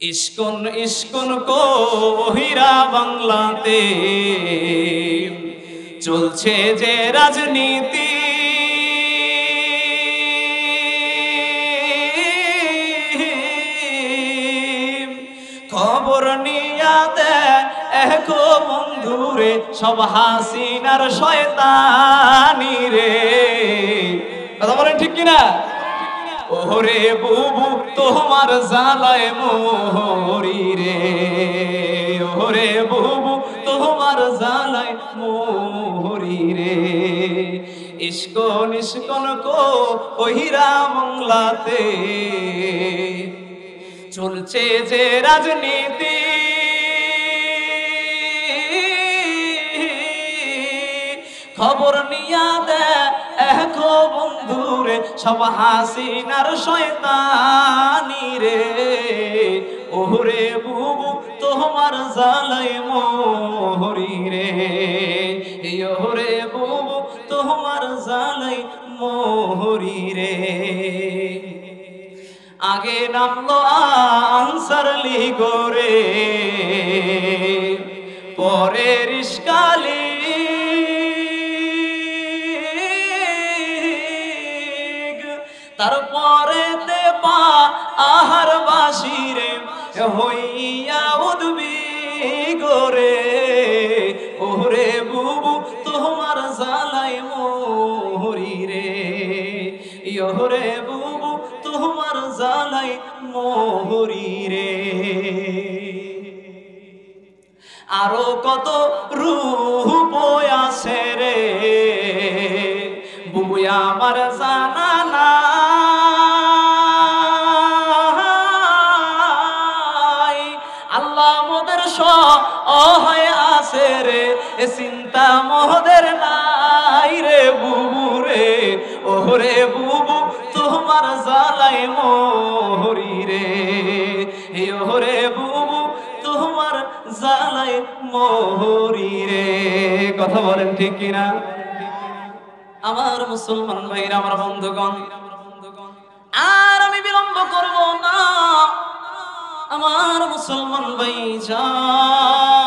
ISKCON ISKCON কহিরা বাংলাতে চলছে যে রাজনীতি, খবর নিয়া দেখ বন্ধুরে সব হাসিনার শয়তানি রে। কথা বলেন ঠিক কিনা? ওরে বুবু তোমার জালায় মরি রে, ওরে বুবু তোমার জালায় মরি রে। ইস্কন ইস্কন কহিরা বাংলাতে চলছে যে রাজনীতি, খবর নিয়া দেখো বন্ধুরে সব হাসিনার শয়তানি রে। ওরে বুবু তোমার জালাই মরি রে, ওরে বুবু তোমার জালাই মরি রে। আগে নামলো আনসার লীগ রে, পরে রিস্কালি, তারপরে দেবা আহার বাসিরে হইয়া উদ্বিগ রে। ওরে বুবু তোমার জালাই মরি রে, ওরে বুবু তোমার জালাই মরি রে। আরো কত রূপ আছে রে বুবু আমার জানা নাই, আল্লাহ মোদের সহায় আছে রে, চিন্তা মোদের নাই রে বুবু রে। ওরে বুবু তোমার জালাই মরি রে, ওরে বুবু তোমার জালাই মরি রে। কথা বলেন ঠিক কিনা? আমার মুসলমান ভাইরা, আমার বন্ধুগণ, আর আমি বিলম্ব করব না। আমার মুসলমান ভাই যাও,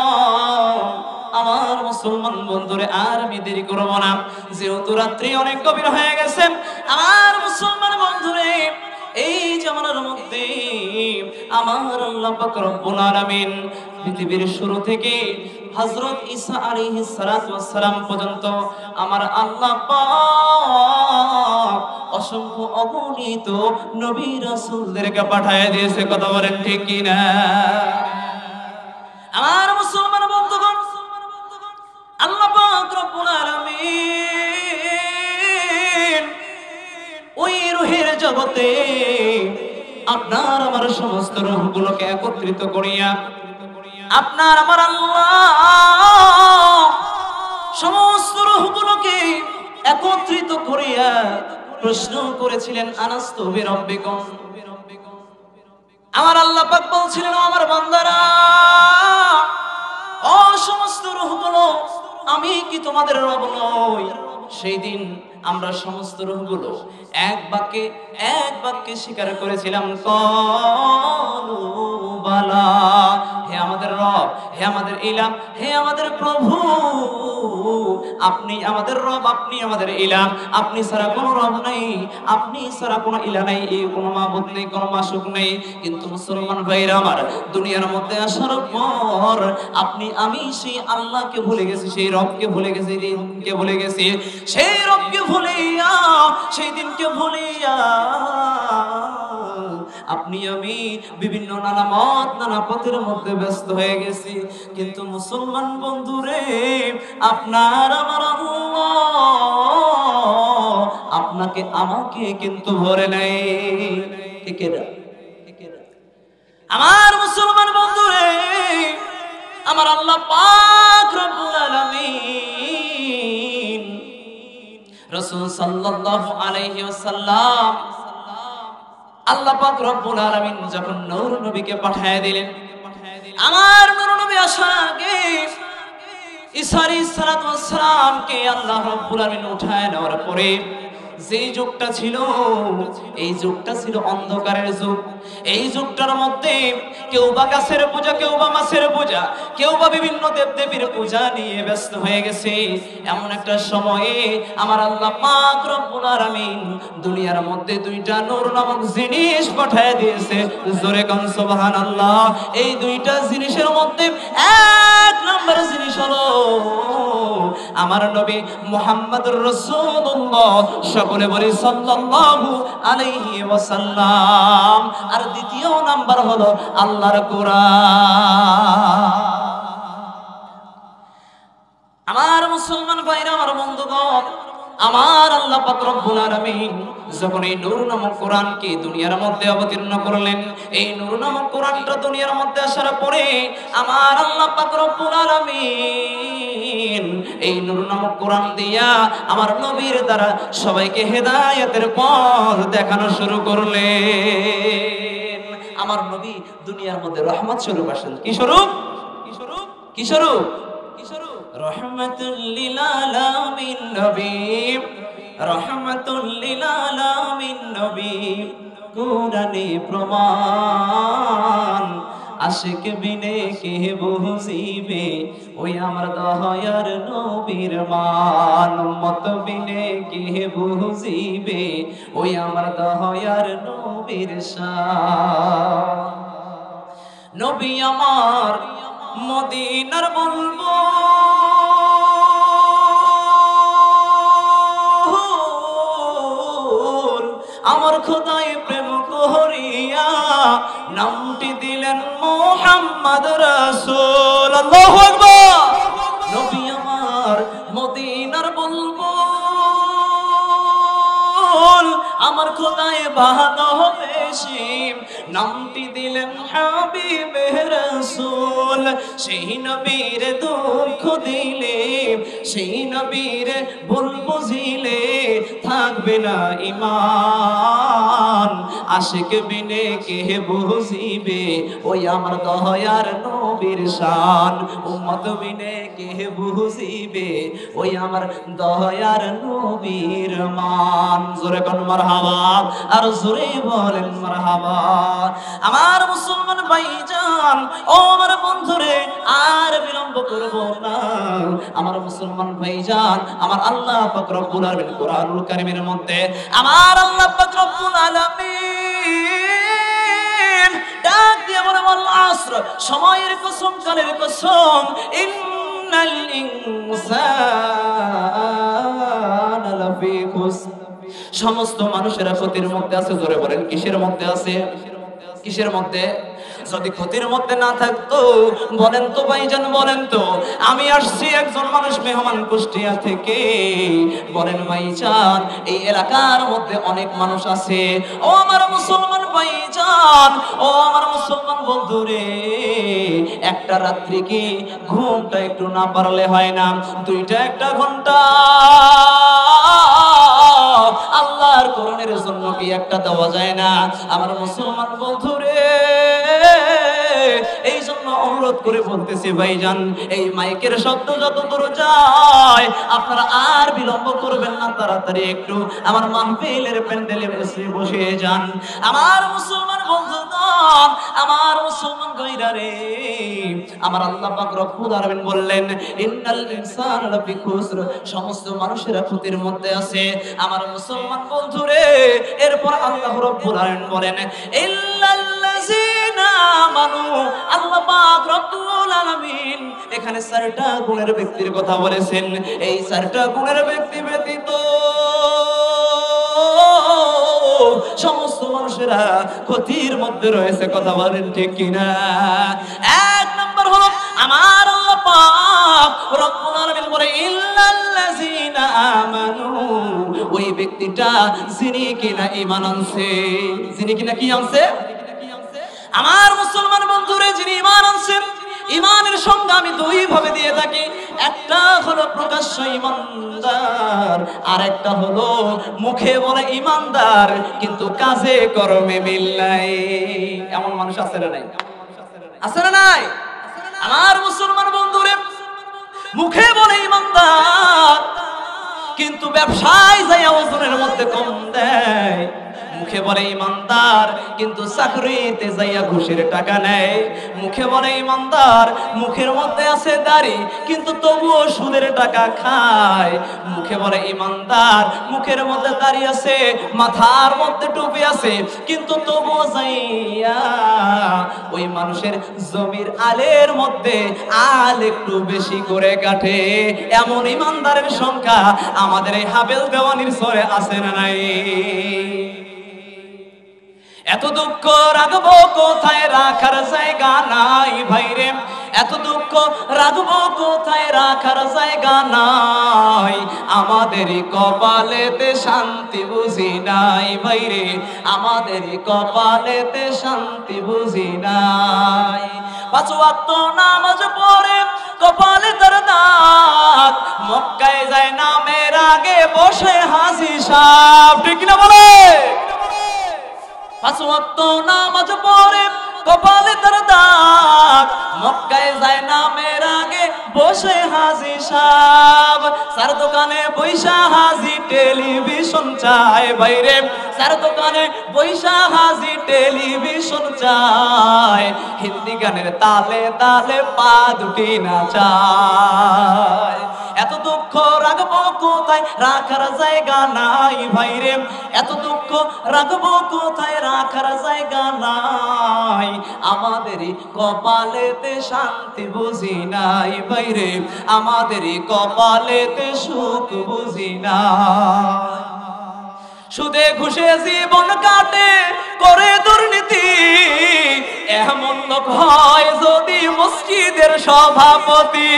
আমার মুসলমান বন্ধুরে আর আমি দেরি করব না, যেহেতু রাত্রি অনেক গভীর হয়ে গেছে। আমার মুসলমান বন্ধুরে, এই জামানার মধ্যে আমার আল্লাহ পাক রব্বুল আলামিন পৃথিবীর শুরু থেকে হযরত ঈসা আলাইহিস সালাতু ওয়াস সালাম পর্যন্ত আমার আল্লাহ পাক অসংখ্য অগণিত নবী রাসূলদেরকে পাঠিয়ে দিয়েছে। কথা বলেন ঠিক কিনা? আমার মুসলমান বন্ধুগণ, আল্লাহ পাক রব্বুল আলামিন ওই রূহের জগতে আপনার আমার সমস্ত রূহগুলোকে একত্রিত করিয়া আপনার আমার আল্লাহ সমস্ত রূহগুলোকে একত্রিত করিয়া প্রশ্ন করেছিলেন, আনাস্তু বিরাব্বিকুম। আমার আল্লাহ পাক বলছিলেন, আমার বান্দারা, ও সমস্ত রূহগুলো, আমি কি তোমাদের রব নই? সেই দিন আমরা সমস্ত রূহগুলো এক বাক্যে স্বীকার করেছিলাম, ক্বালু বালা, হে আমাদের রব, হে আমাদের ইলাহ, হে আমাদের প্রভু, আপনি আমাদের রব, আপনি আমাদের ইলাহ, আপনি ছাড়া কোনো রব নাই, আপনি ছাড়া কোনো ইলাহ নাই, এই কোনো মাবুদ নেই, কোনো মাশুক নেই। কিন্তু মুসলমান ভাইরা আমার, দুনিয়ার মধ্যে আসার পর আপনি আমি সেই আল্লাহকে ভুলে গেছি, সেই রবকে ভুলে গেছি, দিনকে ভুলে গেছি, সেই রবকে ভুলিয়া, সেই দিনকে ভুলিয়া আপনি আমি বিভিন্ন নানা মত নানা পথের মধ্যে ব্যস্ত হয়ে গেছি। কিন্তু মুসলমান বন্ধুরে, আপনার আমার আল্লাহ আপনাকে আমাকে কিন্তু ভরে নাই। ঠিক না? আমার মুসলমান বন্ধুরে, আমার আল্লাহ পাক রব্বুল আলামিন রাসূল সাল্লাল্লাহু আলাইহি ওয়াসাল্লাম, আল্লাহ পাক রব্বুল আলামিন যখন নূর নবীকে পাঠিয়ে দিলেন, আমার নূর নবী আসার আগে ঈসা আলাইহিস সালাতু ওয়াস সালামকে আল্লাহ রব্বুল আলামিন উঠায় নেওয়ার পরে যেই যুগটা ছিল এই যুগটা ছিল অন্ধকারের যুগ। এই যুগটার মধ্যে কেউ বা গাছের পূজা, কেউ বা মাছের পূজা, কেউ বা বিভিন্ন দেবদেবীর পূজা নিয়ে ব্যস্ত হয়ে গেছে। এমন একটা সময়ে আমার আল্লাহ পাক রব্বুল আলামিন দুনিয়ার মধ্যে দুইটা নূর নামক জিনিস পাঠিয়ে দিয়েছে। জোরে কোন সুবহানাল্লাহ। এই দুইটা জিনিসের মধ্যে এক নম্বর জিনিস হলো আমার নবী মুহাম্মদুর রাসূলুল্লাহ, সকলে বলি সাল্লাল্লাহু আলাইহি ওয়াসাল্লাম। আর দ্বিতীয় নাম্বার হলো আল্লাহর কোরআন। আমার মুসলমান ভাইরা, আমার বন্ধুগণ, আমার আল্লাহ পাক রব্বুল আলামিন যখন এই নূর নামক কোরআনকে দুনিয়ার মধ্যে অবতীর্ণ করলেন, এই নূর নামক কোরআনটা দুনিয়ার মধ্যে আসার পরে আমার আল্লাহ পাক রব্বুল আলামিন এই নূর নামক কোরআন দিয়া আমার নবীর দ্বারা সবাইকে হেদায়েতের পথ দেখানো শুরু করলেন। আমার নবী দুনিয়ার মধ্যে রহমত স্বরূপ আসেন। কি স্বরূপ? কি স্বরূপ? কি স্বরূপ? রহমাতুল লিল আলামিন নবী, রহমাতুল লিল আলামিন নবী, কোরআনে প্রমাণ আশিক বিনে কে বুঝিবে ওই আমার দয়ার নবীর মান। উম্মত বিনে কে বুঝিবে ওই আমার দয়ার নবীর শান। নবী আমার মদিনার বুলবুল, আমার খোদাই প্রেম করিয়া নামটি দিলেন মুহাম্মদ রাসূল। আল্লাহু আকবার। নবী আমার মদিনার বুলবুল, আমার খোদাই ভালোবেসে নামটি দিলেন হাবিবে রাসূল। সেই নবীর দুঃখ দিলে, সেই নবীর ভুল বুঝিলে থাকবে না ঈমান। আশিক বিনে কে বুঝিবে ওই আমার দয়ার নবীর শান। উম্মত বিনে কে বুঝিবে ওই আমার দয়ার নবীর মান। জোরে কোন মারহাবা, আর জোরে বলেন মারহাবা। আমার মুসলমান ভাইজান, ও আমার বন্ধুরে, আর বিলম্ব করব না। আমার মুসলমান ভাইজান, আমার আল্লাহ পাক রব্বুল আলামিন কোরআনুল কারীমের মধ্যে আমার আল্লাহ পাক রব্বুল আলামিন ডাক দিয়ে বলে আল আসর, সময়ের কসম, কালের কসম, ইন্নাল ইনসানা লাফি খুসর, সমস্ত মানুষেরা ক্ষতির মধ্যে আছে। জোরে বলেন কিসের মধ্যে আছে? কিসের মধ্যে? যদি ক্ষতির মধ্যে না থাকতো বলেন তো ভাইজান, বলেন তো। আমি আসছি একজন মানুষ মেহমান কুষ্টিয়া থেকে, বলেন ভাইজান এই এলাকার মধ্যে অনেক মানুষ আছে। ও আমার মুসলমান ভাইজান, ও আমার মুসলমান বন্ধুরে, একটা রাত্রি কি ঘুমটা একটু না পারলে হয় না? দুইটা একটা ঘন্টা আল্লাহর কোরআনের জন্য কি একটা দেওয়া যায় না? আমার মুসলমান বন্ধুরে, এই জন্য অনুরোধ করে বলতেছি ভাইজান, এই মাইকের শব্দ যত দূর যায় আপনারা আর বিলম্ব করবেন না, তাড়াতাড়ি একটু আমার মাহফিলের প্যান্ডেলে বসে যান। আমার মুসলমান বন্ধুগণ, আমার মুসলমান ভাইরা রে, আমার আল্লাহ পাক রব্বুল আলামিন বললেন ইন্নাল ইনসানা লাফি খুসর, সমস্ত মানুষেরা ক্ষতির মধ্যে আছে। আমার মুসলমান বন্ধুরে, এরপর আল্লাহ রব্বুল আলামিন বলেন ইল্লাল্লাযিনা আমানু। আল্লাহ পাক রব্বুল আলামিন এখানে চারটা গুণের ব্যক্তির কথা বলেছেন। এই চারটা গুণের ব্যক্তি ব্যতীত সমস্ত মানুষেরা ক্ষতির মধ্যে রয়েছে। কথা বলেন ঠিক কিনা? এক নম্বর হলো আমার আল্লাহ পাক রব্বুল আলামিন বলে ইল্লাল্লাযিনা আমানু, ওই ব্যক্তিটা যিনি কিনা ঈমান আনছে। যিনি কিনা কি আনছে? আমার মুসলমান বন্ধুরে, যিনি ঈমান আনছেন, ঈমানের সংজ্ঞা আমি দুই ভাবে দিয়ে থাকি। একটা হলো প্রকাশ্য ঈমানদার, আর একটা হলো মুখে বলে ঈমানদার কিন্তু কাজে কর্মে মিল নাই। এমন মানুষ আছে না নাই? আছে না নাই? আমার মুসলমান বন্ধুরে, মুখে বলে ঈমানদার কিন্তু ব্যবসায় যাইয়া ওজনের মধ্যে কম দেয়। মুখে বলে ইমানদার, কিন্তু চাকরিতে যাইয়া ঘুষের টাকা নেয়। মুখে বলে ইমানদার, মুখের মধ্যে আছে দাড়ি, কিন্তু তবুও সুদের টাকা খায়। মুখে বলে ইমানদার, মুখের মধ্যে দাড়ি আছে, মাথার মধ্যে টুপি আছে, কিন্তু তবুও যাইয়া ওই মানুষের জমির আলের মধ্যে আল একটু বেশি করে কাটে। এমন ইমানদারের সংখ্যা আমাদের এই হাবেল দেওয়ানির সরে আছে না নাই? এত দুঃখ রাখবো কোথায়, রাখার জায়গা নাই ভাইরে। এত দুঃখ রাখবো কোথায়, রাখার জায়গা নাই। আমাদেরই কপালেতে শান্তি বুঝি নাই ভাইরে, আমাদেরই কপালেতে শান্তি বুঝি নাই। 5 ওয়াক্ত নামাজ পড়ে কপালে তার দাগ, মক্কায় যায় নামের আগে বসে হাসি সাপ। ঠিক না বলে? 5 ওয়াক্ত নামাজ পড়ে কপালে তার দাগ, মক্কায় যায় নামের আগে বসে হাজি সাহেব। সার দোকানে বৈশা হাজি টেলিভিশন চায় ভাইরে, সার দোকানে বৈশা হাজি টেলিভিশন চায়। হিন্দি গানের তালে তালে পা দুটি নাচায়। এত দুঃখ রাখবো কোথায়, রাখার জায়গা নাই ভাইরে। এত দুঃখ রাখবো কোথায়, রাখার জায়গা নাই। আমাদেরই কপালেতে শান্তি বুঝি নাই ভাইরে, আমাদেরই কপালেতে সুখ বুঝি নাই। সুদে ঘুষে জীবন কাটে করে দুর্নীতি, এমন লোক হয় যদি মসজিদের সভাপতি।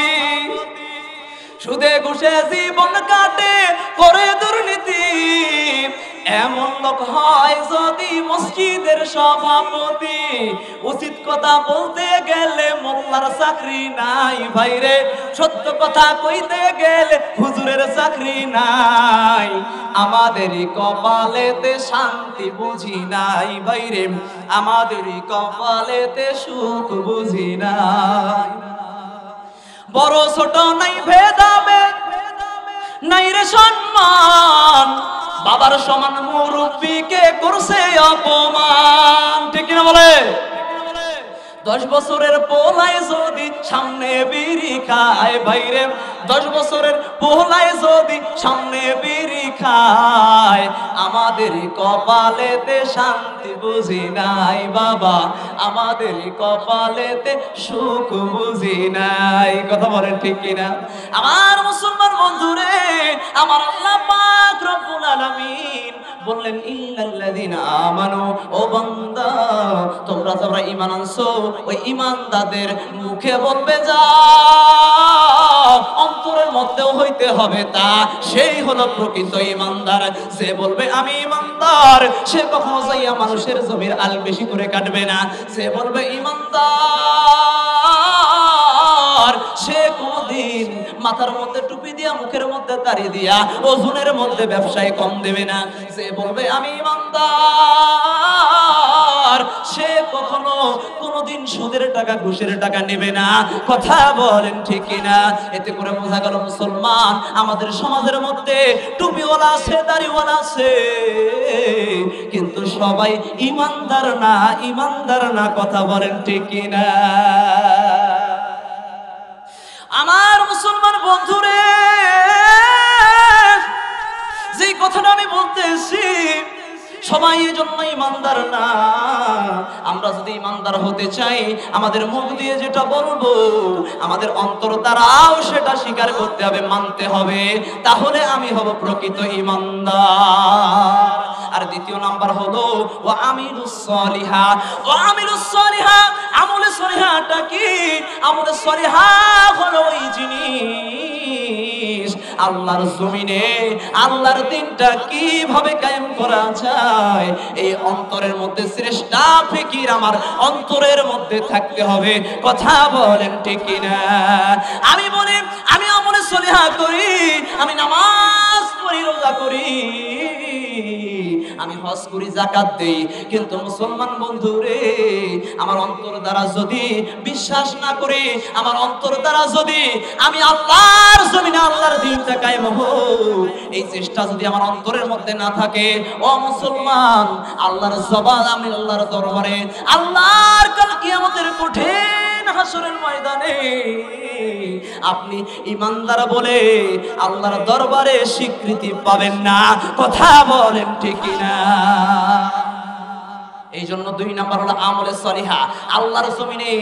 সুদে ঘুষে জীবন কাটে করে দুর্নীতি, এমন লোক হয় যদি মসজিদের সভাপতি। উচিত কথা বলতে গেলে মোল্লার চাকরি নাই ভাইরে, সত্য কথা কইতে গেলে হুজুরের চাকরি নাই। আমাদেরই কপালেতে শান্তি বুঝি নাই ভাইরে, আমাদেরই কপালেতে সুখ বুঝি নাই। বড় ছোট নাই ভেদাভেদ, নাই রে সম্মান, বাবার সমান মুরব্বিকে করছে অপমান। ঠিক না বলে? 10 বছরের পোলায় যদি সামনে বিড়ি খায় ভাইরে, 10 বছরের পোলায় যদি সামনে বিড়ি খায়, আমাদেরই কপালেতে শান্তি বুঝি নাই বাবা, আমাদেরই কপালেতে সুখ বুঝি নাই। কথা বলেন ঠিক কিনা? আমার মুসলমান বন্ধুরে, আমার আল্লাহ পাক রব্বুল আলামিন বললেন ইল্লাল্লাযিনা আমানু, ও বান্দা তোমরা যারা ঈমান আনছো ওই ঈমানদারদের মুখে বলবে যা, অন্তরের মধ্যেও হইতে হবে তা। সেই হলো প্রকৃত ঈমানদার। যে বলবে আমি ঈমানদার, সে কখনো যাইয়া মানুষের জমির আল বেশি করে কাটবে না। যে বলবে ঈমানদার, সে কোনদিন মাথার মধ্যে টুপি দিয়া, মুখের মধ্যে দাড়ি দিয়া, ওজনের মধ্যে ব্যবসায় কম দেবে না। যে বলবে আমি ঈমানদার, সে কখনো কোনদিন সুদের টাকা ঘুষের টাকা নেবে না। কথা বলেন ঠিক কিনা? এতে করে বোঝা গেল মুসলমান আমাদের সমাজের মধ্যে টুপিওয়ালা আছে, দাড়িওয়ালা আছে, কিন্তু সবাই ঈমানদার না, ঈমানদার না। কথা বলেন ঠিক কিনা? আমার মুসলমান বন্ধুরে, যে কথাটা আমি বলতেছি, সবাই এই জন্য ঈমানদার না। আমরা যদি ঈমানদার হতে চাই, আমাদের মুখ দিয়ে যেটা বলবো, আমাদের অন্তর দ্বারাও সেটা স্বীকার করতে হবে, মানতে হবে। তাহলে আমি হব প্রকৃত ঈমানদার। আর দ্বিতীয় নাম্বার হলো ওয়া আমিলুস সলিহা। ওয়া আমিলুস সলিহা, আমলে সলিহাটা কি? আমলে সলিহা হলো ওই জিনিস, আল্লাহর জমিনে আল্লাহর দিনটা কিভাবে কায়েম করা যায়, এই অন্তরের মধ্যে শ্রেষ্ঠ ফিকির আমার অন্তরের মধ্যে থাকতে হবে। কথা বলেন ঠিক কিনা? আমি বলি আমি আমলে সলিহা করি, আমি নামাজ পড়ি, রোজা করি, আমি হজ করি, যাকাত দেই, কিন্তু মুসলমান বন্ধু রে, আমার অন্তর দ্বারা যদি বিশ্বাস না করি, আমার অন্তর দ্বারা যদি আমি আল্লাহর জমিনে আল্লাহর দ্বীনটা কায়েম হোক, এই চেষ্টা যদি আমার অন্তরের মধ্যে না থাকে, ও মুসলমান, আল্লাহর জবান, আমি আল্লাহর দরবারে, আল্লাহর কাল কিয়ামতের কঠিন হাসরের ময়দানে আপনি ইমানদার বলে আল্লাহর দরবারে স্বীকৃতি পাবেন না। কথা বলেন ঠিক কিনা? এই জন্য 2 নাম্বার হলো আমলে সলিহা। আল্লাহর জমিনে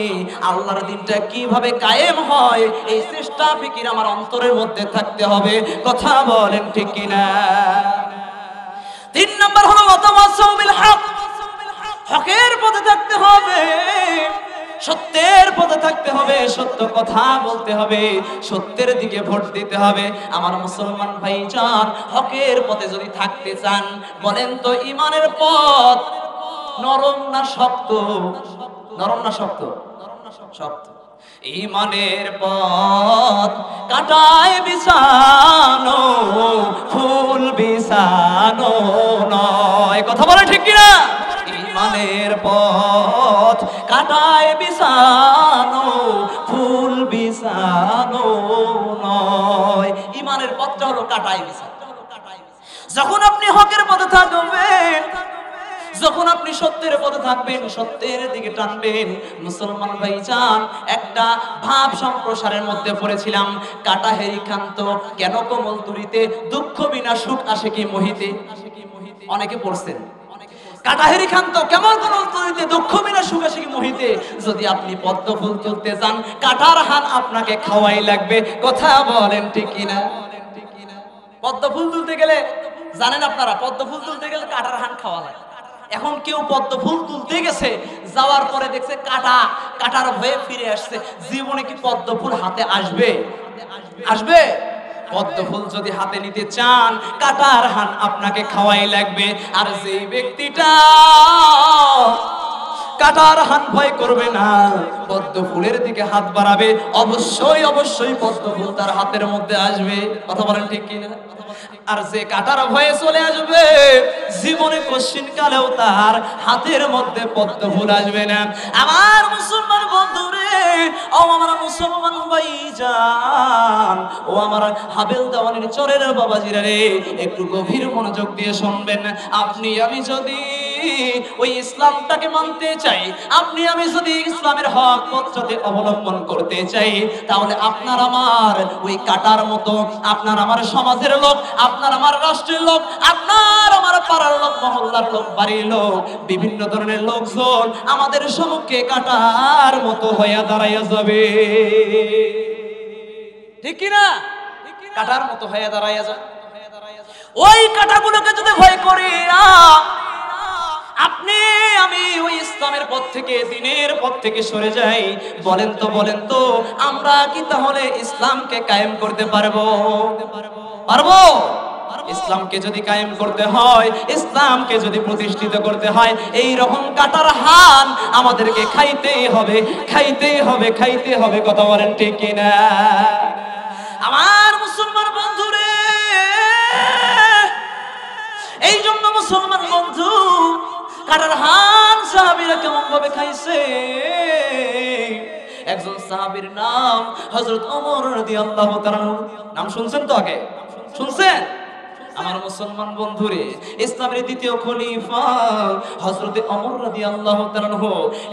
আল্লাহর দ্বীনটা কিভাবে কায়েম হয়, এই চেষ্টা ফিকির আমার অন্তরের মধ্যে থাকতে হবে। কথা বলেন ঠিক কিনা? 3 নাম্বার হলো ওয়াতাওয়াসাউ বিল হক। হকের পথে থাকতে হবে, সত্যের পথে থাকতে হবে, সত্য কথা বলতে হবে, সত্যের দিকে ভোট দিতে হবে। আমার মুসলমান ভাইজান, হকের পথে যদি থাকতে চান, বলেন তো ঈমানের পথ নরম না শক্ত? নরম না শক্ত? শক্ত। ঈমানের পথ কাঁটায় বিছানো, ফুল বিছানো নয়। কথা বলে ঠিক কিনা? ঈমানের পথ কাঁটায় বিছানো, ফুল বিছানো নয়। ঈমানের পথটা হলো কাঁটায় বিছানো। যখন আপনি হকের পথে থাকবেন, যখন আপনি সত্যের পথে থাকবেন, সত্যের দিকে টানবেন, মুসলমান ভাইজান, একটা ভাব সম্প্রসারের মধ্যে পড়েছিলাম, কাটা হেরি খান্ত কেন কোমল তুলিতে, দুঃখ বিনা সুখ আসে কি মোহিতে। অনেকে পড়ছেন, কাটাহেরি খান্ত কেমন কোন তুলিতে, দুঃখ বিনা সুখ আসে কি মোহিতে। যদি আপনি পদ্ম ফুল তুলতে চান, কাটার হান আপনাকে খাওয়াই লাগবে। কথা বলেন ঠিক কিনা? পদ্ম ফুল তুলতে গেলে, জানেন আপনারা, পদ্ম ফুল তুলতে গেলে কাটার হান খাওয়া লাগে। এখন কেউ পদ্ম ফুল তুলতে গেছে, যাওয়ার পরে দেখছে কাটার ভয়ে ফিরে আসছে। জীবনে কি পদ্ম ফুল হাতে আসবে? আসবে? পদ্ম ফুল যদি হাতে নিতে চান, কাটার হান আপনাকে খাওয়াই লাগবে। আর যে ব্যক্তিটা কাটার হান ভয় করবে না, পদ্ম ফুলের দিকে হাত বাড়াবে, অবশ্যই অবশ্যই পদ্ম ফুল তার হাতের মধ্যে আসবে। কথা বলেন ঠিক কিনা? আর যে কাটার ভয়ে চলে আসবে, জীবনে কোশ্চিন কালেও তার হাতের মধ্যে পদ্ম ফুল আসবে না। আমার মুসলমান বন্ধুরে, ও আমার মুসলমান ভাইজান, ও আমার হাবেল দেওয়ানির চরের বাবাজিরা রে, একটু গভীর মনোযোগ দিয়ে শুনবেন। আপনি আমি যদি ওই ইসলামটাকে মানতে চাই, আপনি আমি যদি ইসলামের হক পথটাকে অবলম্বন করতে চাই, তাহলে আপনার আমার ওই কাটার মতো, আপনার আমার সমাজের লোক, আপনার আমার রাষ্ট্রের লোক, আপনার আমার পাড়ার লোক, মহল্লার লোক, বাড়ির লোক, বিভিন্ন ধরনের লোকজন আমাদের সম্মুখে কাটার মতো হয়ে দাঁড়াইয়া যাবে। ঠিক কিনা? কাটার মতো হয়ে দাঁড়াইয়া যাবে। ওই কাটাগুলোকে যদি ভয় করি আপনি আমি ওই ইসলামের পথ থেকে, দ্বীনের পথ থেকে সরে যাই, বলেন তো আমরা কি তাহলে ইসলামকে কায়েম করতে পারবো? পারবো? ইসলামকে যদি কায়েম করতে হয়, ইসলামকে যদি প্রতিষ্ঠিত করতে হয়, এই রকম কাটার হান আমাদেরকে খাইতেই হবে, খাইতেই হবে, খাইতে হবে। কথা বলেন ঠিক কিনা? আমার মুসলমান বন্ধুরে, এই জন্য মুসলমান বন্ধু, কাটার হান সাহাবীরা কেমন ভাবে খাইছে। একজন সাহাবীর নাম হযরত ওমর রাদিয়াল্লাহু তাআলা। নাম শুনছেন তো? আগে শুনছেন? আমার মুসলমান বন্ধুরে, ইসলামের দ্বিতীয় খলিফা হযরত ওমর রাদিয়াল্লাহু তাআলা।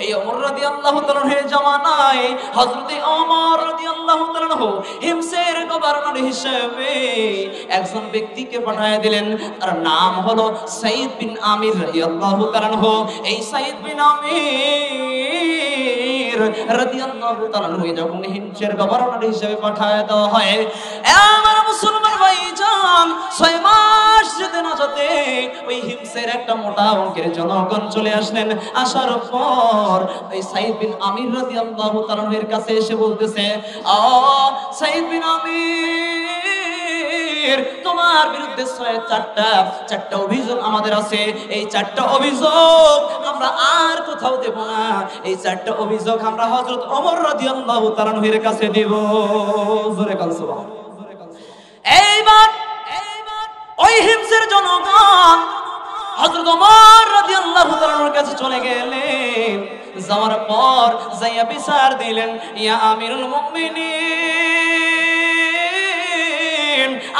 এই ওমর রাদিয়াল্লাহু তাআলা এর জামানায় হযরত ওমর রাদিয়াল্লাহু তাআলা হিমসের গভর্নর হিসেবে একজন ব্যক্তিকে পাঠিয়ে দিলেন। তার নাম হলো সাইদ বিন আমির রাদিয়াল্লাহু তাআলা। এই সাইদ বিন আমির রাদিয়াল্লাহু তাআলা যখন হিমসের গভর্নর হিসেবে পাঠিয়ে দেওয়া হয়, আমার মুসলমান ভাইজান, 6 মাস যেতে না যেতে ওই হিমসের একটা মোটা অঙ্কের জনগণ চলে আসলেন। আসার পর ওই সাইদ বিন আমির রাদিয়াল্লাহু তাআলা এর কাছে এসে বলতেছে, সাইদ বিন আমির, তোমার বিরুদ্ধে 4টা অভিযোগ আমাদের আছে। এই 4টা অভিযোগ আমরা আর কোথাও দেব না। এই 4টা অভিযোগ আমরা হযরত ওমর রাদিয়াল্লাহু তাআলা এর কাছে দেব। জোরে কাল সুবহানাল্লাহ। এইবার ওই হিমসের জনগণ হযরত ওমর রাদিয়াল্লাহু তাআলার কাছে চলে গেলেন। যাওয়ার পর যাইয়া বিচার দিলেন, ইয়া আমিরুল মুমিনিন,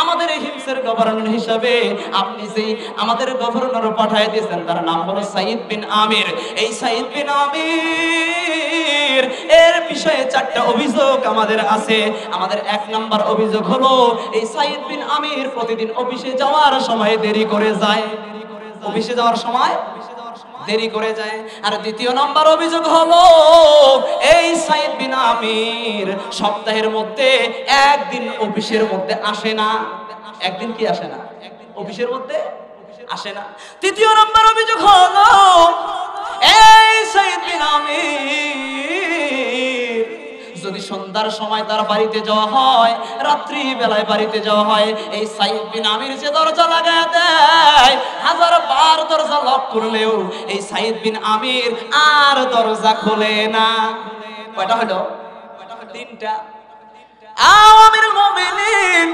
আমাদের হিমসের গভর্নর হিসাবে আপনি যে আমাদের গভর্নর পাঠিয়ে দিয়েছেন তার নাম হলো সাইদ বিন আমির। এই সাইদ বিন আমির এর বিষয়ে 4টা অভিযোগ আমাদের আছে। আমাদের 1 নাম্বার অভিযোগ হলো এই সাইদ বিন আমির প্রতিদিন অফিসে যাওয়ার সময় দেরি করে যায়, অফিসে যাওয়ার সময় দেরি করে যায়। আর 2য় নাম্বার অভিযোগ হলো এই সাইদ বিন আমির সপ্তাহের মধ্যে একদিন অফিসের মধ্যে আসে না। একদিন কি আসে না? অফিসের মধ্যে আসে না। 3য় নাম্বার অভিযোগ হলো এই সাইদ বিন আমির যদি সন্ধ্যার সময় তার বাড়িতে যাওয়া হয়, রাত্রি বেলায় বাড়িতে যাওয়া হয়, এই সাইদ বিন আমির যে দরজা লাগায় দেয়, 1000 বার দরজা লক করলেও এই সাইদ বিন আমির আর দরজা খোলে না। কয়টা হলো? 3টা। আমিরুল মুমিনিন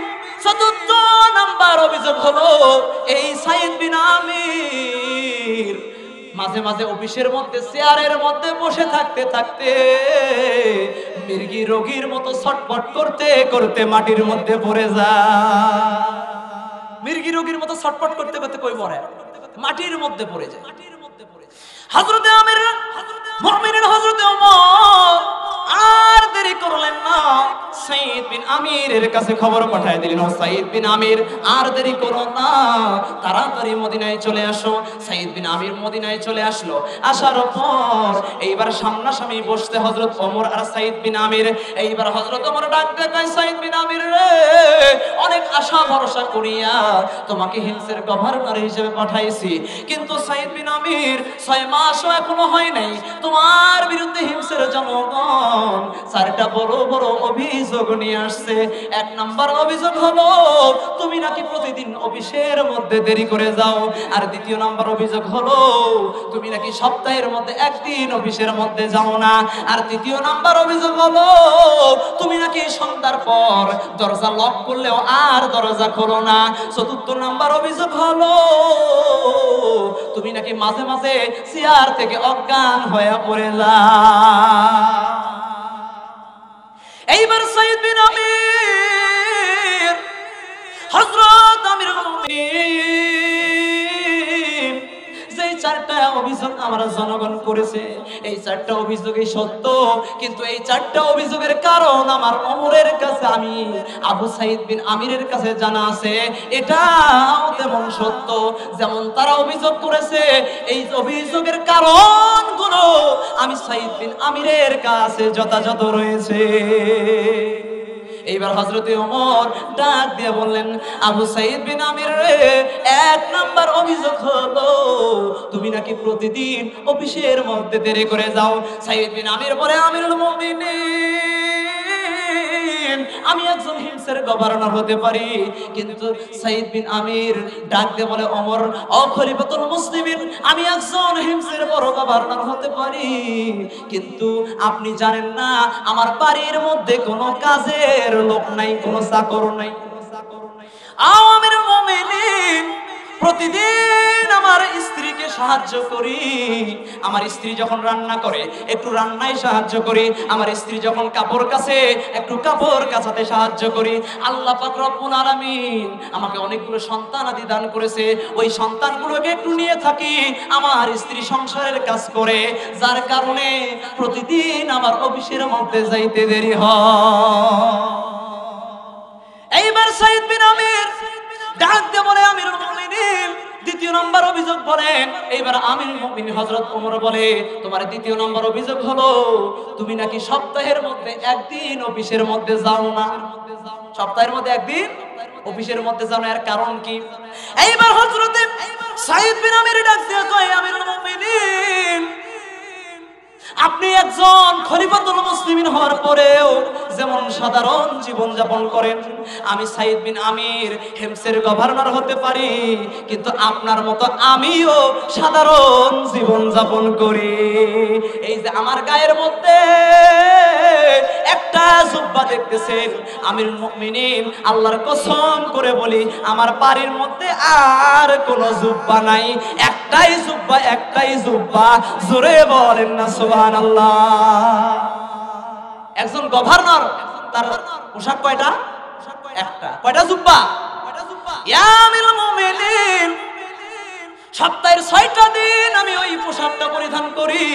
4র্থ নাম্বার অভিযোগ হলো এই সাইদ বিন আমির মাঝে মাঝে অফিসের মধ্যে চেয়ারের মধ্যে বসে থাকতে থাকতে মির্গি রোগীর মতো ছটফট করতে করতে মাটির মধ্যে পড়ে যায়। মির্গি রোগীর মতো ছটফট করতে করতে কই পড়ে? মাটির মধ্যে পড়ে যায়। হযরতে আমির মুমিনিন হযরতে ওমর আর দেরি করলেন না, সাইদ বিন আমিরের কাছে খবর পাঠিয়ে দিলেন, ও সাইদ বিন আমির আর দেরি করো না, তাড়াতাড়ি মদিনায় চলে আসো। সাইদ বিন আমির মদিনায় চলে আসলো। আসার পর এইবার সামনাসামনি বসতে হযরত ওমর আর সাইদ বিন আমির। এইবার হযরত ওমর ডাক দিয়ে কয়, সাইদ বিন আমির রে, অনেক আশা ভরসা করিয়া তোমাকে হিমসের গভর্নর হিসেবে পাঠাইছি, কিন্তু সাইদ বিন আমির 6 মাসও এখনো হয় নাই, তোমার বিরুদ্ধে হিমসের জনগণ 4টা বড় বড় অভিযোগ নিয়ে আসছে। 1 নাম্বার অভিযোগ হলো তুমি নাকি প্রতিদিন অফিসের মধ্যে দেরি করে যাও। আর 2য় নাম্বার অভিযোগ হলো তুমি নাকি সপ্তাহের মধ্যে একদিন অফিসের মধ্যে যাও না। আর 3য় নাম্বার অভিযোগ হলো তুমি নাকি সন্ধ্যার পর দরজা লক করলেও আর দরজা খোলো না। 4র্থ নাম্বার অভিযোগ হলো তুমি নাকি মাঝে মাঝে চেয়ার থেকে অজ্ঞান হয়ে পড়ে যাও। এইবার সাইদ বিন আমির হযরত আমিরুল মুমিনিন যে 4টা অভিযোগ আমার জনগণ করেছে, এই 4টা অভিযোগই সত্য, কিন্তু এই 4টা অভিযোগের কারণ আমার ওমরের কাছে, আমি আবু সাইদ বিন আমিরের কাছে জানা আছে। এটাও তেমন সত্য যেমন তারা অভিযোগ করেছে। এই অভিযোগের কারণগুলো আমি সাইদ বিন আমিরের কাছে যথাযথ রয়েছে। এইবার হযরতে ওমর ডাক দিয়ে বললেন, আবু সাইদ বিন আমির রে, 1 নাম্বার অভিযোগ হলো তুমি নাকি প্রতিদিন অফিসের মধ্যে দেরি করে যাও। সাইদ বিন আমির বলে, আমিরুল মুমিনিন, আমি একজন হিমসের গভর্নর হতে পারি, কিন্তু সাইদ বিন আমির ডাক দিয়ে বলে, ওমর ও খলিফাতুল মুসলিমিন, আমি একজন হিমসের বড় গভর্নর হতে পারি, কিন্তু আপনি জানেন না আমার বাড়ির মধ্যে কোনো কাজের লোক নাই, কোনো চাকর নাই। আমিরুল মুমিনিন, প্রতিদিন আমার স্ত্রীকে সাহায্য করি, আমার স্ত্রী যখন রান্না করে একটু রান্নায় সাহায্য করি, আমার স্ত্রী যখন কাপড় কাচে একটু কাপড় কাচাতে সাহায্য করি। আল্লাহ পাক রব্বুল আলামিন আমাকে অনেকগুলো সন্তান আদি দান করেছে, ওই সন্তানগুলোকে একটু নিয়ে থাকি, আমার স্ত্রী সংসারের কাজ করে, যার কারণে প্রতিদিন আমার অফিসের মধ্যে যাইতে দেরি হয়। এইবার সাইদ বিন আমির ডাক দিয়ে বলে, আমিরুল মুমিনিন, 2য় নম্বর অভিযোগ বলেন। এইবার আমিরুল মুমিনিন হযরত ওমর বলে, তোমার 2য় নম্বর অভিযোগ হলো তুমি নাকি সপ্তাহের মধ্যে একদিন অফিসের মধ্যে যাও না। সপ্তাহের মধ্যে একদিন অফিসের মধ্যে যাও না, এর কারণ কি? এইবার হযরতে সাইদ বিন আমির ডাক দিয়ে কয়, আমিরুল মুমিনিন, আপনি একজন খলিফাতুল মুসলিমিন হওয়ার পরেও যেমন সাধারণ জীবন যাপন করেন, আমি সাইদ বিন আমির হিমসের গভর্নর হতে পারি, কিন্তু আপনার মতো আমিও সাধারণ জীবন যাপন করি। এই যে আমার গায়ের মধ্যে একটা জুব্বা দেখতেছেন আমিরুল মুমিনিন, আল্লাহর কসম করে বলি আমার বাড়ির মধ্যে আর কোনো জুব্বা নাই, একটাই জুব্বা। জোরে বলেন না সুবহানাল্লাহ। একজন গভর্নর, তার পোশাক কয়টা? একটা। কয়টা জুব্বা? ইয়া আমিরুল মুমিনিন, সপ্তাহের 6টা দিন আমি ওই পোশাকটা পরিধান করি।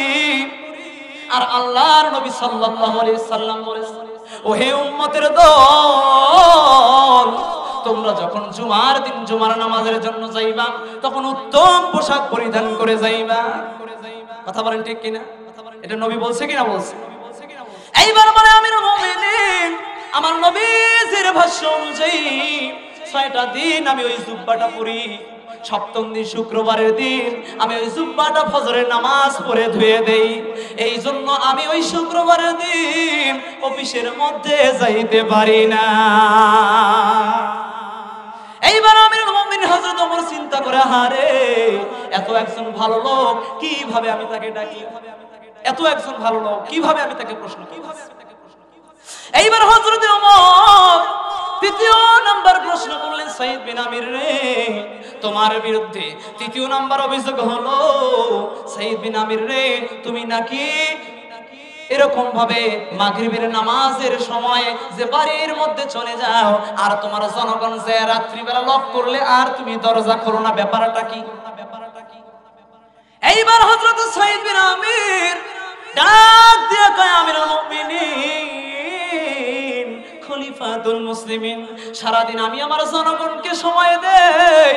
আর আল্লাহর নবী সাল্লাল্লাহু আলাইহি সাল্লাম বলেছেন, ওহে উম্মতের দল, তোমরা যখন জুমার দিন জুমার নামাজের জন্য যাইবা তখন উত্তম পোশাক পরিধান করে যাইবা। কথা বলেন ঠিক কিনা? এটা নবী বলছে কিনা? বলছে। এইবার বলে আমিরুল মুমিনিন, আমার নবীর ভাষ্য অনুযায়ী 6টা দিন আমি ওই জুব্বাটা পরি। 7ম দিন শুক্রবারের দিন আমি ওই জুব্বাটা ফজরের নামাজ পড়ে ধুয়ে দেই। এই জন্য আমি ওই শুক্রবারের দিন অফিসের মধ্যে যাইতে পারি না। এইবার আমিরুল মুমিনিন হযরত ওমর চিন্তা করে, হারে এত একজন ভালো লোক, কিভাবে আমি তাকে ডাকি? এত একজন ভালো লোক, কিভাবে আমি তাকে প্রশ্ন করব? এইবার হযরত ওমর 3য় নাম্বার প্রশ্ন করলেন, সাইদ বিন আমির রে, তোমার বিরুদ্ধে 3য় নাম্বার অভিযোগ হলো, সাইদ বিন আমির রে, তুমি নাকি এরকম ভাবে মাগরিবের নামাজের সময় যে বাড়ির মধ্যে চলে যাও আর তোমার জনগণ যে রাত্রিবেলা লক করলে আর তুমি দরজা খোলো না, ব্যাপারটা কি? এইবার হযরত সাইদ বিন আমির ডাক দিয়ে কয়, আমিরুল মুমিনিন, খলিফাতুল মুসলিমিন, সারাদিন আমি আমার জনগণকে সময় দেই,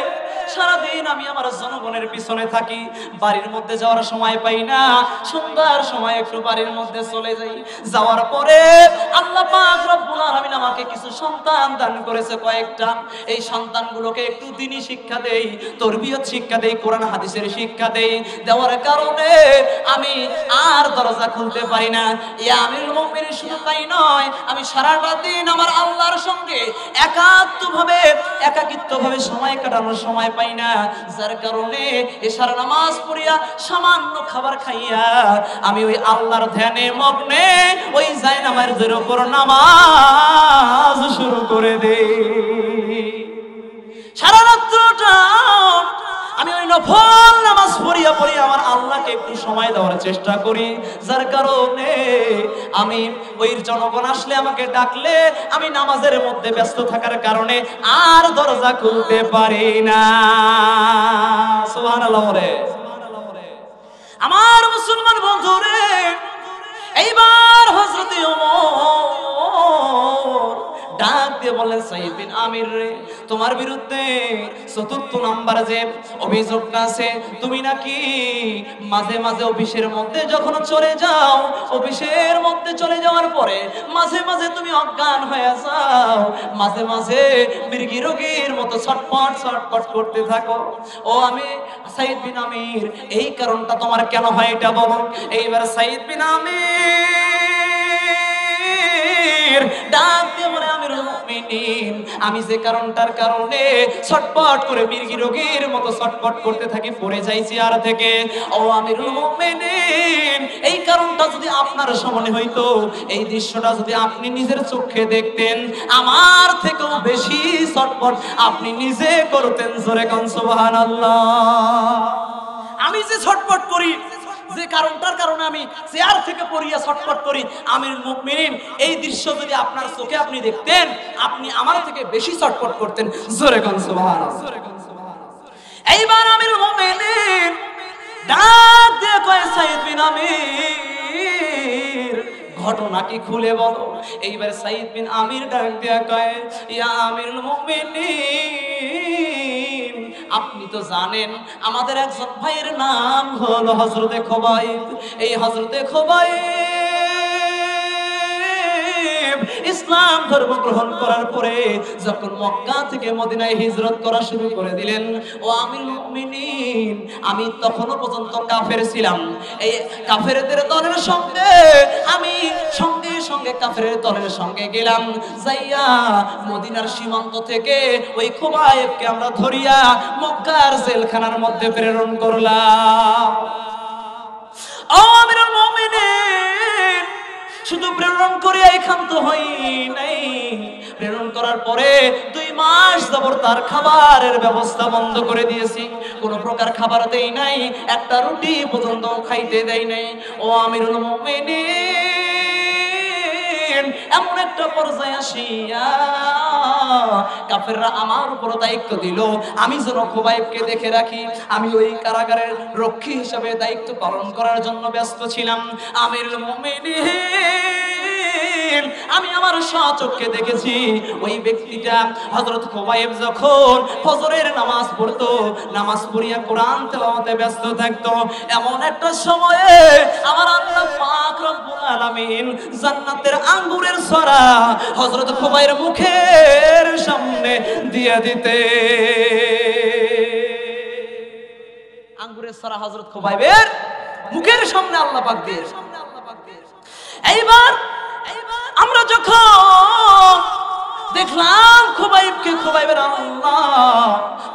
সারাদিন আমি আমার জনগণের পিছনে থাকি, বাড়ির মধ্যে যাওয়ার সময় পাই না। সন্ধ্যার সময় একটু বাড়ির মধ্যে চলে যাই, যাওয়ার পরে আল্লাহ পাক রব্বুল আলামিন আমাকে কিছু সন্তান দান করেছে কয়েকটা। এই সন্তানগুলোকে একটু দ্বীনি শিক্ষা দেই, তরবিয়ত শিক্ষা দেই, কোরআন হাদিসের শিক্ষা দেই, দেওয়ার কারণে আমি আর দরজা খুলতে পারি না। ইয়া আমিরুল মুমিনিন, শুধু তাই নয়, আমি সারাটা দিন আমার আল্লাহর সঙ্গে একাকিত্বভাবে সময় কাটানোর সময় পাই না, যার কারণে এশার নামাজ পড়িয়া সামান্য খাবার খাইয়া আমি ওই আল্লাহর ধ্যানে মগ্নে ওই জায়নামাজের উপর নামাজ শুরু করে দেই। সারা রাত্রটা আমি ওই নফল নামাজ পড়িয়া আমার আল্লাহকে একটু সময় দেওয়ার চেষ্টা করি, যার কারণে আমি ওই জনগণ আসলে আমাকে ডাকলে আমি নামাজের মধ্যে ব্যস্ত থাকার কারণে আর দরজা খুলতে পারি না। সুবহানাল্লাহ। আমার মুসলমান বন্ধুরে, এইবার হযরত ওমর ডাক দিয়ে বললেন, সাইদ বিন আমির রে, তোমার বিরুদ্ধে 4র্থ নাম্বার যে অভিযোগটা আছে, তুমি নাকি মাঝে মাঝে অফিসের মধ্যে যখন চলে যাও, অফিসের মধ্যে চলে যাওয়ার পরে মাঝে মাঝে তুমি অজ্ঞান হয়ে যাও, মাঝে মাঝে মৃগী রোগীর মতো ছটফট করতে থাকো। ও আমি সাইদ বিন আমির, এই কারণটা তোমার কেন হয় এটা বলো। এইবার সাইদ বিন আমির ডাক দিয়ে বলে, আমিরুল মুমিনিন, আমি যে কারণটার কারণে ছটফট করে মৃগী রোগীর মতো ছটফট করতে থাকি, পড়ে যাই চেয়ার থেকে, ও আমিরুল মুমিনিন, এই কারণটা যদি আপনার সামনে হইতো, এই দৃশ্যটা যদি আপনি নিজের চোখে দেখতেন, আমার থেকেও বেশি ছটফট আপনি নিজে করতেন। জোরে কোন সুবহানাল্লাহ। আমি যে ছটফট করি, যে কারণটার কারণে আমি চেয়ার থেকে পড়িয়া ছটফট করি, আমিরুল মুমিনিন, এই দৃশ্য যদি আপনার চোখে আপনি দেখতেন, আপনি আমার থেকে বেশি ছটফট করতেন। জোরে কোন সুবহানাল্লাহ। এইবার আমিরুল মুমিনিন ডাক দিয়ে কয়, সাইদ বিন আমির, ঘটনা কি খুলে বলো। এইবার সাইদ বিন আমির ডাক দিয়ে কয়, ইয়া আমিরুল মুমিনিন, আপনি তো জানেন আমাদের একজন ভাইয়ের নাম হলো হযরতে খুবাইব। এই হযরতে খুবাইব ইসলাম ধর্ম গ্রহণ করার পরে যখন মক্কা থেকে মদিনায় হিজরত করা শুরু করে দিলেন, ও আমিরুল মুমিনিন, আমি তখনও পর্যন্ত কাফের ছিলাম। এই কাফেরদের দলের সঙ্গে আমি সঙ্গে কাফেরের দলের সঙ্গে গেলাম, যাইয়া মদিনার সীমান্ত থেকে ওই খুবাইবকে আমরা ধরিয়া মক্কার জেলখানার মধ্যে প্রেরণ করলাম। ও আমিরুল মুমিনিন, শুধু প্রেরণ করে ক্ষান্ত হই নাই, প্রেরণ করার পরে 2 মাস যাবত তার খাবারের ব্যবস্থা বন্ধ করে দিয়েছি। কোনো প্রকার খাবার দেই নাই, একটা রুটি পর্যন্ত খাইতে দেই নাই। ও আমিরুল মুমিনিন, এমন একটা পর্যায়ে আসিয়া কাফেররা আমার উপর দায়িত্ব দিল আমি যেন খুবাইবকে দেখে রাখি। আমি ওই কারাগারের রক্ষী হিসেবে দায়িত্ব পালন করার জন্য ব্যস্ত ছিলাম। আমিরুল মুমিনিন, আমি আমার স্বচক্ষে দেখেছি ওই ব্যক্তিটা হযরত খুবাইব যখন ফজরের নামাজ পড়তো, নামাজ পড়িয়া কোরআন তেলাওয়াতে ব্যস্ত থাকতো, এমন একটা সময়ে আমার আল্লাহ পাক রব্বুল আলামিন জান্নাতের আঙ্গুরের ছড়া হযরত খুবাইবের মুখের সামনে দিয়ে দিতে। আঙ্গুরের ছড়া হযরত খুবাইবের মুখের সামনে আল্লাহ পাক দিয়ে। এইবার আমরা যখন দেখলাম খুবাইবের আল্লাহ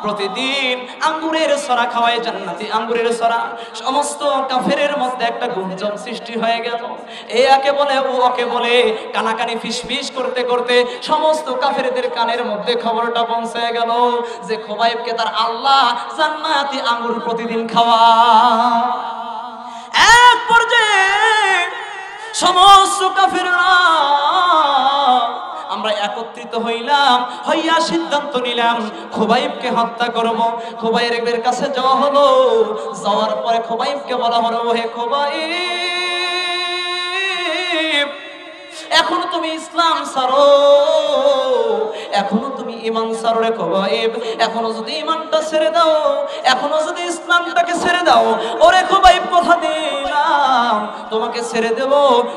প্রতিদিন আঙ্গুরের ছড়া খাওয়ায়, জান্নাতি আঙ্গুরের ছড়া, সমস্ত কাফেরের মধ্যে একটা গুঞ্জন সৃষ্টি হয়ে গেল। এ একে বলে ও ওকে বলে, কানাকানি ফিসফিস করতে করতে সমস্ত কাফেরদের কানের মধ্যে খবরটা পৌঁছে গেল যে খুবাইবকে তার আল্লাহ জান্নাতি আঙ্গুর প্রতিদিন খাওয়া। এক পর্যায়ে সমস্ত কাফেররা আমরা একত্রিত হইয়া সিদ্ধান্ত নিলাম খুবাইবকে হত্যা করব। খুবাইবের কাছে যাওয়া হলো, যাওয়ার পরে খুবাইবকে বলা হলো, হে খুবাইব, এখনো তুমি ইসলাম ছাড়ো, এখনো তুমি ঈমান ছাড়ো রে খুবাইব, এখনো যদি ঈমানটা ছেড়ে দাও, এখনো যদি ইসলামটাকে ছেড়ে দাও, ওরে খুবাইব কথা দিলাম তোমাকে ছেড়ে দেব,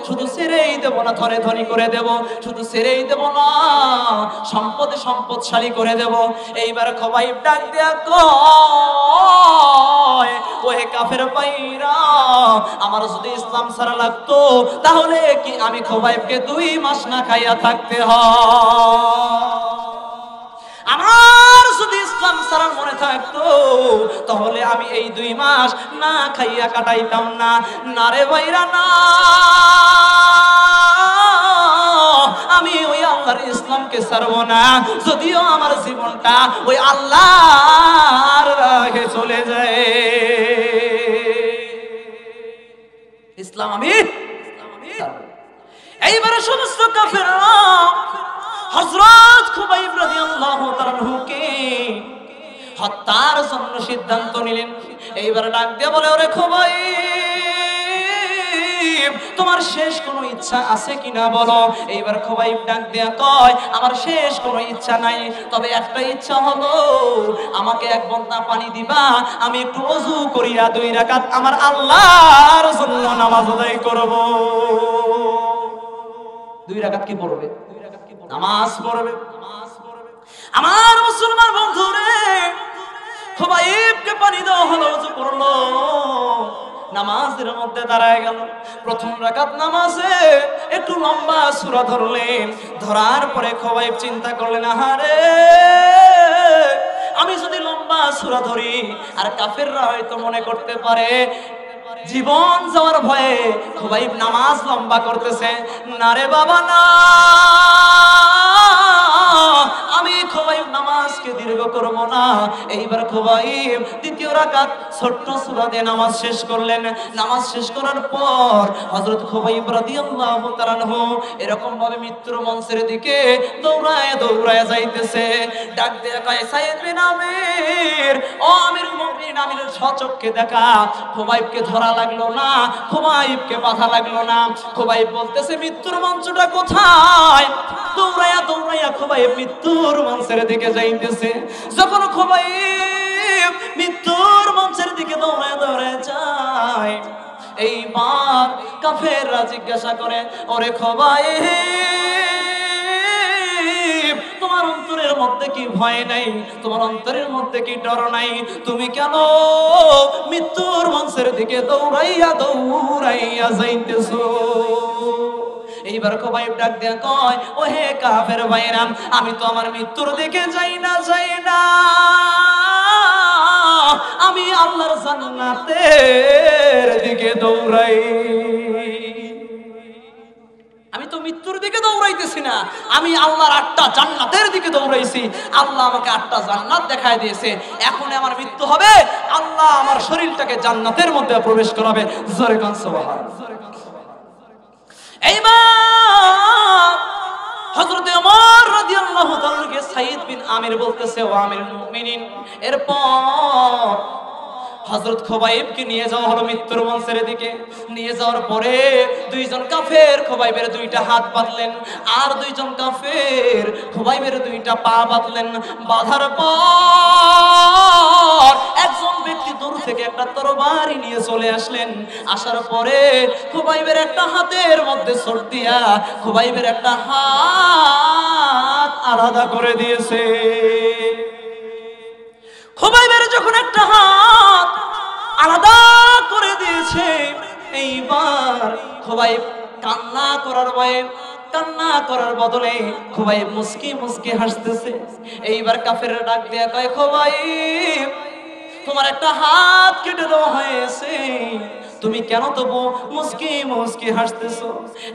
শুধু ছেড়েই দেব না, ধরে ধনী করে দেব, শুধু ছেড়েই দেব না, সম্পদে সম্পদশালী করে দেব। এইবার খুবাইব ডাক দেয়া কয়, ওহে কাফের ভাইরা, আমার যদি ইসলাম ছাড়া লাগতো তাহলে কি আমি খুবাইবকে 2 মাস না খাইয়া থাকতে হয়? আমার যদি ইসলাম ছাড়ার মনে থাকতো তাহলে আমি এই 2 মাস না খাইয়া কাটাইতাম না। না রে ভাইরা না, আমি ওই আল্লাহর ইসলামকে ছাড়বো না, যদিও আমার জীবনটা ওই আল্লাহর রাহে চলে যায়। ইসলাম আমি এইবারে সমস্ত কাফেররা হযরত খুবাইব রাদিয়াল্লাহু তাআলা আনহুকে হত্যার জন্য সিদ্ধান্ত নিলেন। এইবার ডাক দিয়ে বলে, ওরে খুবাইব, তোমার শেষ কোনো ইচ্ছা আছে কিনা বলো। এইবার খুবাইব ডাক দিয়া কয়, আমার শেষ কোনো ইচ্ছা নাই, তবে একটা ইচ্ছা হলো আমাকে 1 বন্তা পানি দিবা, আমি একটু ওযু করিয়া 2 রাকাত আমার আল্লাহর জন্য নামাজ আদায় করব। 2 রাকাত কি পড়বে? নামাজ পড়বে। আমার মুসলমান বন্ধুরে, খুবাইবকে পানি দেওয়া হলো, ওযু করলো, নামাজের মধ্যে দাঁড়ায় গেল। প্রথম রাকাত নামাজে একটু লম্বা সূরা ধরলেন, ধরার পরে খুবাইব চিন্তা করলেন, আহারে আমি যদি লম্বা সূরা ধরি আর কাফেররা হয়তো মনে করতে পারে জীবন যাওয়ার ভয়ে খুবাইব নামাজ লম্বা করতেছে। না রে বাবা না, আমি খুবাইব নামাজকে দীর্ঘ করব না। এইবার খুবাইব 2য় রাকাত ছোট্ট সূরা দিয়ে নামাজ শেষ করলেন। নামাজ শেষ করার পর হযরত খুবাইব রাদিয়াল্লাহু তাআলা আনহু এরকম ভাবে মৃত্যুর মঞ্চের দিকে দৌড়ায় যাইতেছে। ডাক দিয়ে কয়, সাইয়েদ বিন আমির, ও আমিরুল মুমিনিন, আমিরের স্বচক্ষে দেখা খুবাইবকে ধরা লাগলো না, খুবাইবকে বাধা লাগলো না। খুবাইব বলতেছে, মৃত্যুর মঞ্চটা কোথায়? দৌড়াইয়া খুবাইব মৃত্যুর মঞ্চের দিকে যাইতেছে। যখন খুবাইব মৃত্যুর মঞ্চের দিকে দৌড়ায় যায়, এইবার কাফেররা জিজ্ঞাসা করে, ওরে খুবাইব, তোমার অন্তরের মধ্যে কি ভয় নাই? তোমার অন্তরের মধ্যে কি ডর নাই? তুমি কেন মৃত্যুর মঞ্চের দিকে দৌড়াইয়া যাইতেছো? এইবার খুবাইব ডাক দিয়া কয়, ও হে কাফের ভাইরা, আমি তো আমার মৃত্যুর দিকে যাই না, আমি আল্লাহর জান্নাতের দিকে দৌড়াই। আমি তো মৃত্যুর দিকে দৌড়াইতেছি না, আমি আল্লাহর 8টা জান্নাতের দিকে দৌড়াইছি। আল্লাহ আমাকে 8টা জান্নাত দেখায় দিয়েছে। এখন আমার মৃত্যু হবে, আল্লাহ আমার শরীরটাকে জান্নাতের মধ্যে প্রবেশ করাবে। জোরে কান সুবহানাল্লাহ। এইবার হযরত ওমর রাদিয়াল্লাহু তাআলা কে সাইদ বিন আমির বলতেছে, ও আমিরুল মুমিনিন, এরপর হযরত খোবাইবকে নিয়ে যাওয়া হলো মৃত্যুর মঞ্চের দিকে। নিয়ে যাওয়ার পরে দুইজন কাফের খোবাইবের 2টা হাত বাঁধলেন, আর দুইজন কাফের খোবাইবের 2টা পা বাঁধলেন। বাঁধার পর একজন ব্যক্তি দূর থেকে একটা তরবারি নিয়ে চলে আসলেন। আসার পরে খোবাইবের একটা হাতের মধ্যে ছোট দিয়া খোবাইবের একটা হাত আলাদা করে দিয়েছে। খোবাইবের যখন একটা হাত আলাদা করে দিয়েছে, এইবার খোবাইব কান্না করার ভয়ে, কান্না করার বদলে খোবাইব মুস্কি মুস্কি হাসতেছে। এইবার কাফের ডাক দিয়া কয়, খোবাইব, তোমার একটা হাত কেটে দেওয়া হয়েছে, তুমি কেন তবু মুস্কি মুস্কি হাসতেছো?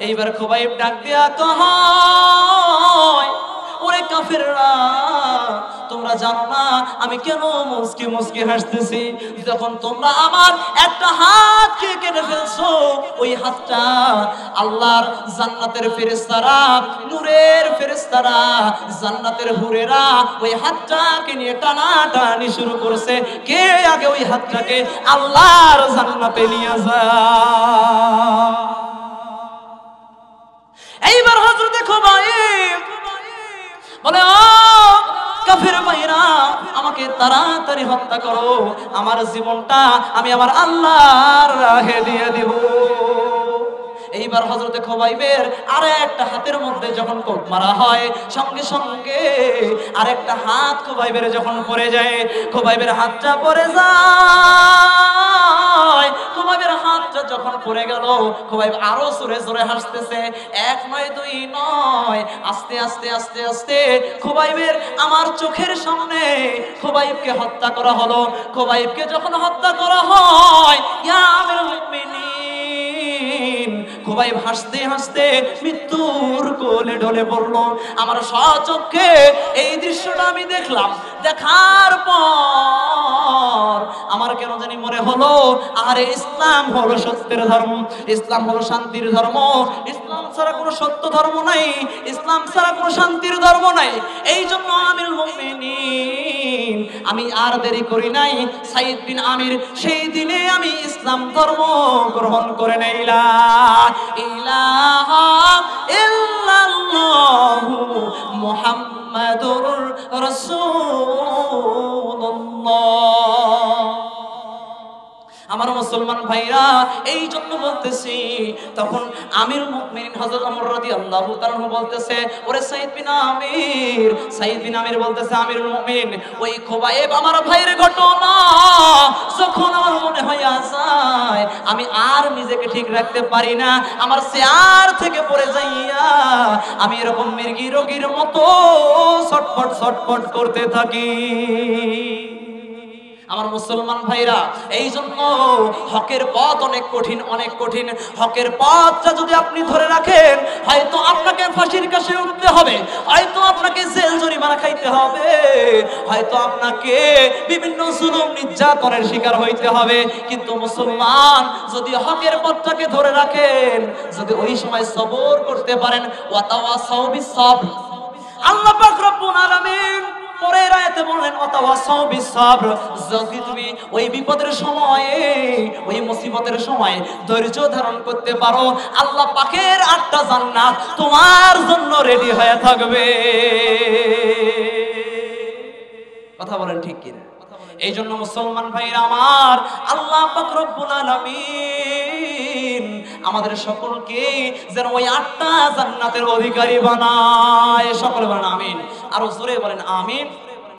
এইবার খোবাইব ডাক দিয়া কয়, ওরে কাফেররা, তোমরা জানো না আমি কেন মুস্কি মুস্কি হাসতেছি? যখন তোমরা আমার একটা হাতকে কেটে ফেলছো, ওই হাতটা আল্লাহর জান্নাতের ফেরেশতারা, নূরের ফেরেশতারা, জান্নাতের হুরেরা ওই হাতটাকে নিয়ে টানাটানি শুরু করেছে। কে আগে ওই হাতটাকে আল্লাহর জান্নাতে নিয়ে যায়। এইবার হযরত খোবাইব বলে, ও কাফের ভাইরা, আমাকে তাড়াতাড়ি হত্যা করো, আমার জীবনটা আমি আমার আল্লাহর রাহে দিয়ে দিব। এইবার হযরতে খোবাইবের আরেকটা হাতের মধ্যে যখন কোপ মারা হয়, সঙ্গে সঙ্গে আরেকটা হাত খোবাইবের যখন পড়ে যায়, খোবাইবের হাতটা পড়ে যায়। খোবাইবের হাতটা যখন পড়ে গেল, খোবাইব আরো জোরে জোরে হাসতেছে। 1 নয় 2 নয়, আস্তে আস্তে আস্তে আস্তে খোবাইবের আমার চোখের সামনে খোবাইবকে হত্যা করা হলো। খোবাইবকে যখন হত্যা করা হয়, ইয়া আমিরুল মুমিনিন, খোবাইব হাসতে হাসতে মৃত্যুর কোলে ঢলে পড়লো। আমার স্বচক্ষে এই দৃশ্যটা আমি দেখলাম। দেখার পর আমার কেন জানি মনে হলো, আরে ইসলাম হলো সত্যের ধর্ম, ইসলাম হলো শান্তির ধর্ম, ইসলাম ছাড়া কোনো সত্য ধর্ম নাই, ইসলাম ছাড়া কোনো শান্তির ধর্ম নাই। এই জন্য আমিরুল মুমিনিন, আমি আর দেরি করি নাই, সাইদ বিন আমির সেই দিনে আমি ইসলাম ধর্ম গ্রহণ করে নেই। লা ইলাহা ইল্লাল্লাহু মুহাম্মাদুর রাসূলুল্লাহ। আমার মুসলমান ভাইরা, এই জন্য বলতেছি, তখন আমিরুল মুমিনিন হযরত ওমর রাদিয়াল্লাহু তাআলা বলতেছে, ওরে সাইদ বিন আমির, সাইদ বিন আমির বলতেছে, আমিরুল মুমিনিন, ওই খোবাইব আমার ভাইয়ের ঘটনা যখন আমার মনে হয় যায়, আমি আর নিজেকে ঠিক রাখতে পারি না, আমার চেয়ার থেকে পড়ে যাইয়া আমি এরকম মির্গি রোগীর মতো ছটফট ছটফট করতে থাকি। আমার মুসলমান ভাইরা, এই জন্য হকের পথ অনেক কঠিন, অনেক কঠিন। হকের পথটা যদি আপনি ধরে রাখেন, হয়তো আপনাকে ফাঁসির কাছে উঠতে হবে, হয়তো আপনাকে জেল জরিমানা খাইতে হবে, হয়তো আপনাকে বিভিন্ন জুলুম নির্যাতনের শিকার হইতে হবে, কিন্তু মুসলমান যদি হকের পথটাকে ধরে রাখেন, যদি ওই সময় সবর করতে পারেন, ওয়াতাওয়াসাউ বিস-সাবর, আল্লাহ পাক রব্বুল আলামিন পরের আয়াতে বললেন, ওয়াতাওয়াসাউ বিস-সাবর, যদি তুমি ওই বিপদের সময়ে, ওই মুসিবতের সময়ে ধৈর্য ধারণ করতে পারো, আল্লাহ পাকের 8টা জান্নাত তোমার জন্য রেডি হয়ে থাকবে। কথা বলেন ঠিক কিনা? এই জন্য মুসলমান ভাইরা আমার, আল্লাহ পাক রব্বুল আলামিন আমাদের সকলকে যেন ওই 8টা জান্নাতের অধিকারী বানায়। সকলে বলেন আমিন, আরো জোরে বলেন আমিন।